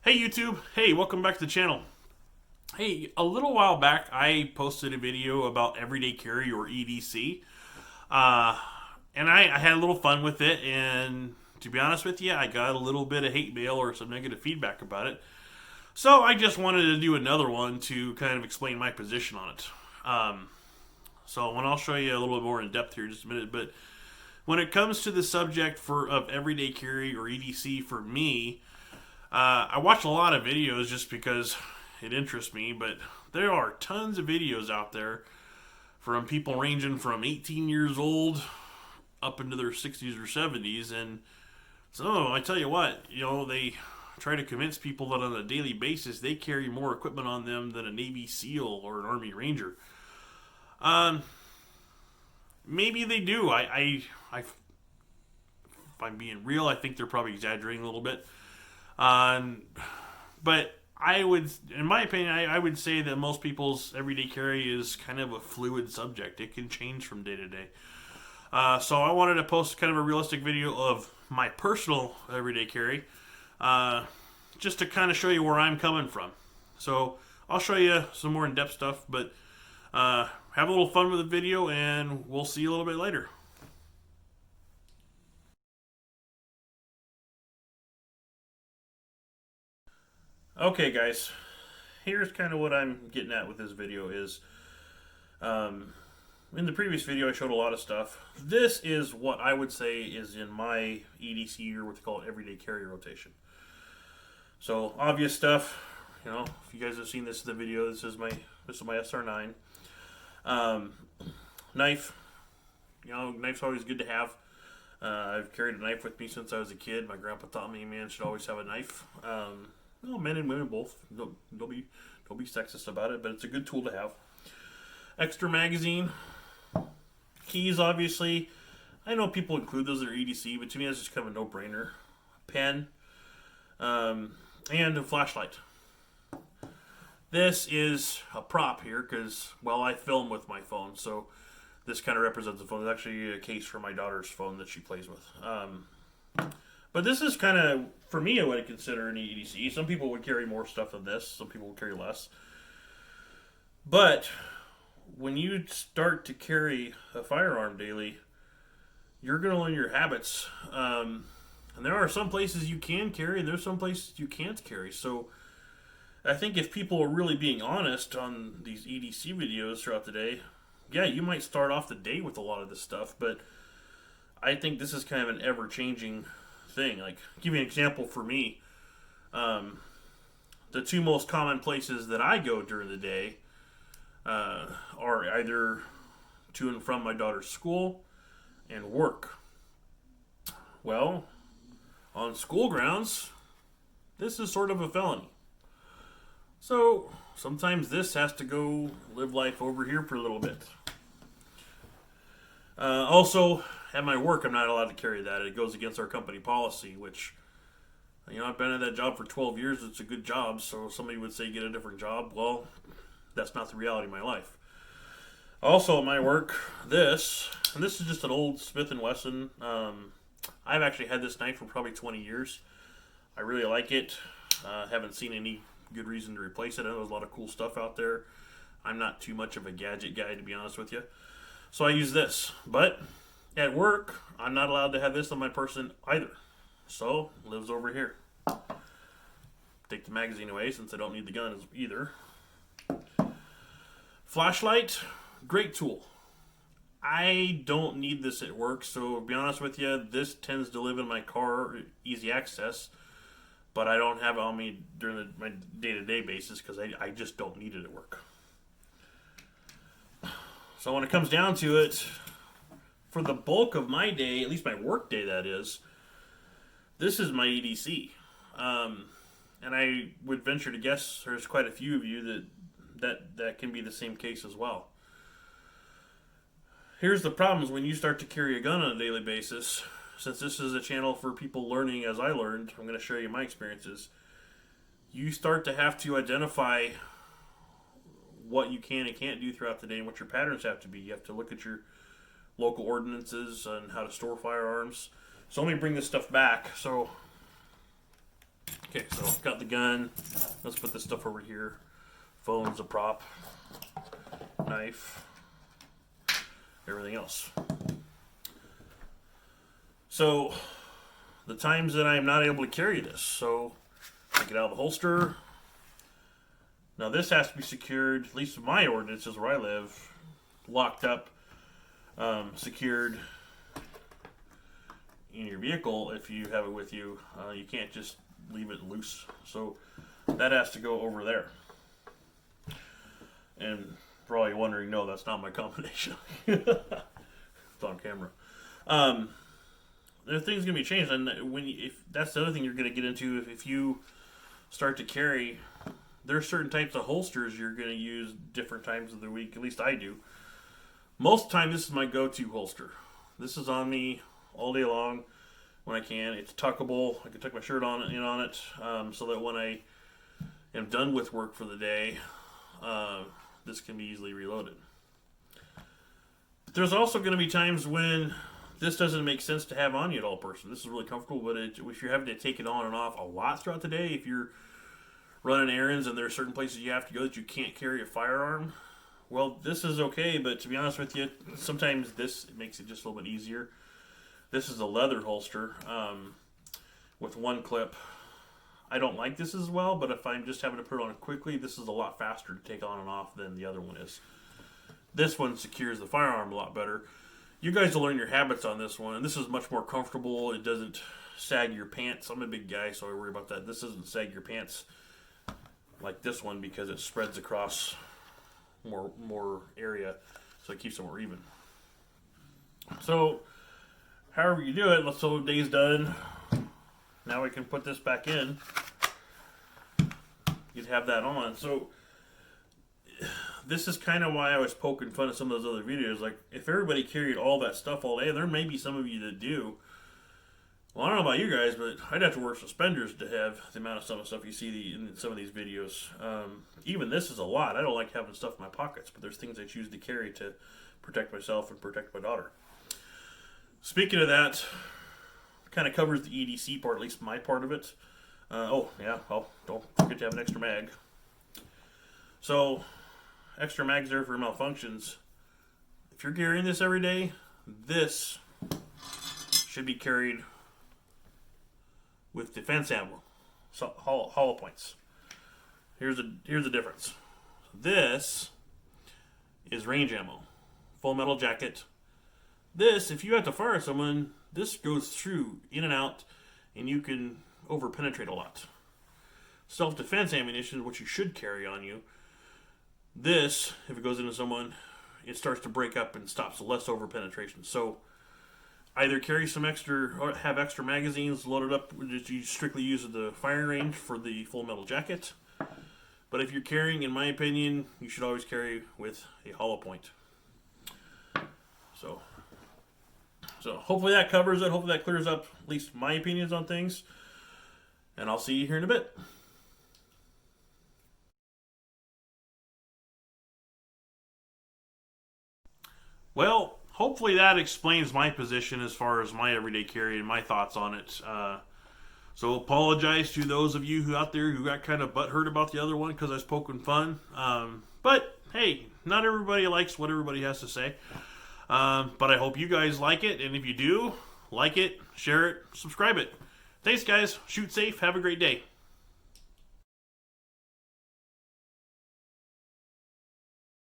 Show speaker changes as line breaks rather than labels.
Hey YouTube, hey, welcome back to the channel. Hey, a little while back I posted a video about everyday carry or EDC, uh, and I had a little fun with it. And to be honest with you, I got a little bit of hate mail or some negative feedback about it. So I just wanted to do another one to kind of explain my position on it. Um, when I'll show you a little bit more in depth here in just a minute, but when it comes to the subject of everyday carry or EDC for me, I watch a lot of videos just because it interests me, but there are tons of videos out there from people ranging from 18 years old up into their 60s or 70s. And so I tell you what, they try to convince people that on a daily basis they carry more equipment on them than a Navy SEAL or an Army Ranger. Um, Maybe they do. If I'm being real, I think they're probably exaggerating a little bit. Um, but I would, in my opinion, I would say that most people's everyday carry is kind of a fluid subject. It can change from day to day. So I wanted to post kind of a realistic video of my personal everyday carry, uh, just to kind of show you where I'm coming from. So I'll show you some more in-depth stuff, but have a little fun with the video, and we'll see you a little bit later. Okay, guys, here's kind of what I'm getting at with this video is um, in the previous video I showed a lot of stuff. This is what I would say is in my EDC or what they call it everyday carry rotation. So obvious stuff, if you guys have seen this in the video, this is my SR9. Um, Knife, knife's always good to have. I've carried a knife with me since I was a kid. My grandpa taught me, man, should always have a knife. Well, men and women both. Don't be sexist about it, but it's a good tool to have. Extra magazine, keys, obviously. I know people include those in their EDC, but to me that's just kind of a no-brainer. Pen, and a flashlight. This is a prop here because, well, I film with my phone, so this kind of represents the phone. It's actually a case for my daughter's phone that she plays with. But this is kind of, for me, I would consider an EDC. Some people would carry more stuff than this. Some people would carry less. But when you start to carry a firearm daily, you're going to learn your habits. And there are some places you can carry, and there's some places you can't carry. So I think if people are really being honest on these EDC videos throughout the day, yeah, you might start off the day with a lot of this stuff, but I think this is kind of an ever-changing thing. Like, give you an example for me. The two most common places that I go during the day are either to and from my daughter's school and work. Well, on school grounds, this is sort of a felony. So sometimes this has to go live life over here for a little bit. Also, at my work, I'm not allowed to carry that. It goes against our company policy, which, I've been at that job for 12 years. It's a good job. So somebody would say get a different job. Well, that's not the reality of my life. Also, at my work, and this is just an old Smith & Wesson. I've actually had this knife for probably 20 years. I really like it. Haven't seen any good reason to replace it. I know there's a lot of cool stuff out there. I'm not too much of a gadget guy, to be honest with you. So I use this. But at work, I'm not allowed to have this on my person either. So, it lives over here. Take the magazine away since I don't need the gun either. Flashlight, great tool. I don't need this at work, so to be honest with you, this tends to live in my car, easy access, but I don't have it on me during my day-to-day basis because I just don't need it at work. So when it comes down to it, for the bulk of my day, at least my work day that is, this is my EDC. And I would venture to guess there's quite a few of you that can be the same case as well. Here's the problem is when you start to carry a gun on a daily basis, since this is a channel for people learning as I learned, I'm going to show you my experiences. You start to have to identify what you can and can't do throughout the day and what your patterns have to be. You have to look at your local ordinances on how to store firearms. So let me bring this stuff back. So Okay, so I've got the gun. Let's put this stuff over here. Phone's a prop. Knife. Everything else. So, the times that I'm not able to carry this. So, take it out of the holster. Now this has to be secured, at least in my ordinances where I live, locked up, secured in your vehicle if you have it with you. You can't just leave it loose. So that has to go over there. And for all you wondering, no, that's not my combination. It's on camera. The thing's gonna be changed, and if that's the other thing you're gonna get into, if you start to carry, there are certain types of holsters you're gonna use different times of the week. At least I do. Most of the time, this is my go-to holster. This is on me all day long when I can. It's tuckable. I can tuck my shirt on it, so that when I am done with work for the day, this can be easily reloaded. But there's also going to be times when this doesn't make sense to have on you at all, person. This is really comfortable, but if you're having to take it on and off a lot throughout the day, if you're running errands and there are certain places you have to go that you can't carry a firearm, well, this is okay, but to be honest with you, sometimes this makes it just a little bit easier. This is a leather holster with one clip. I don't like this as well, but if I'm just having to put it on quickly, this is a lot faster to take on and off than the other one is. This one secures the firearm a lot better. You guys will learn your habits on this one, and this is much more comfortable. It doesn't sag your pants. I'm a big guy, so I worry about that. This doesn't sag your pants like this one because it spreads across more area, so it keeps them more even. So, however you do it, so day's done. Now we can put this back in. You'd have that on. So, this is kind of why I was poking fun at some of those other videos. Like, if everybody carried all that stuff all day, there may be some of you that do. Well, I don't know about you guys, but I'd have to wear suspenders to have the amount of stuff you see in some of these videos. Even this is a lot. I don't like having stuff in my pockets, but there's things I choose to carry to protect myself and protect my daughter. Speaking of that, kind of covers the EDC part, at least my part of it. Don't forget to have an extra mag. So, extra mags there for malfunctions. If you're carrying this every day, this should be carried with defense ammo, so hollow points. Here's the difference. This is range ammo, full metal jacket. This, if you have to fire someone, this goes through, in and out, and you can over-penetrate a lot. Self-defense ammunition is what you should carry on you. This, if it goes into someone, it starts to break up and stops less over-penetration. So, either carry some extra, or have extra magazines loaded up, that you strictly use the firing range for the full metal jacket. But if you're carrying, in my opinion, you should always carry with a hollow point. So hopefully that covers it. Hopefully that clears up at least my opinions on things. And I'll see you here in a bit. Well, hopefully that explains my position as far as my everyday carry and my thoughts on it. So apologize to those of you who out there who got kind of butthurt about the other one because I was poking fun. But hey, not everybody likes what everybody has to say. But I hope you guys like it, and if you do, like it, share it, subscribe it. Thanks, guys. Shoot safe. Have a great day.